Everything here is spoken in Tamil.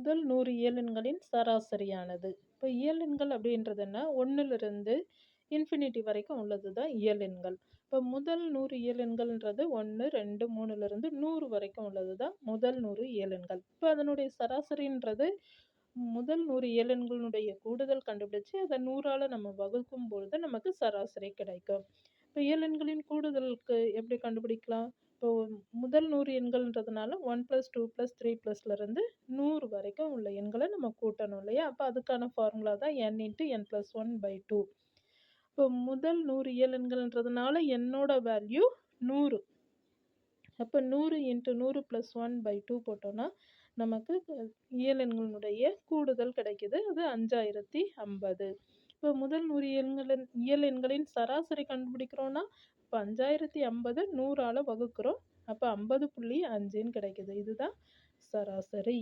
முதல் 100 இயலெண்களின் சராசரியானது. இப்போ இயலெண்கள் அப்படின்றதுன்னா 1லிருந்து இன்ஃபினிட்டி வரைக்கும் உள்ளது தான் இயலெண்கள். இப்போ முதல் 100 இயலெண்கள்ன்றது 1, 2, 3லிருந்து 100 வரைக்கும் உள்ளது தான் முதல் 100 இயலெண்கள். இப்போ அதனுடைய சராசரின்றது முதல் 100 இயலெண்களுடைய கூடுதல் கண்டுபிடிச்சு அதை 100ஆல நம்ம வகுக்கும் பொழுது நமக்கு சராசரி கிடைக்கும். இப்போ இயலெண்களின் கூடுதலுக்கு எப்படி கண்டுபிடிக்கலாம்? இப்போ முதல் 100 எண்கள்ன்றதுனால 1 + 2 + 3 +லிருந்து 100 வரைக்கும் உள்ள எண்களை நம்ம கூட்டணும் இல்லையா? அப்போ அதுக்கான ஃபார்முலா தான் n × n+1/2. இப்போ முதல் 100 இயலெண்கள்ன்றதுனால என்னோட வேல்யூ 100. அப்போ 100 × 100 + 1/2 போட்டோம்னா நமக்கு இயலெண்களுடைய கூடுதல் கிடைக்குது. அது 5050. இப்போ முதல் 100 இயலெண்களின் சராசரி கண்டுபிடிக்கிறோம்னா இப்போ 5050 100ஆல வகுக்கிறோம். அப்போ 50.5ன்னு கிடைக்குது. இதுதான் சராசரி.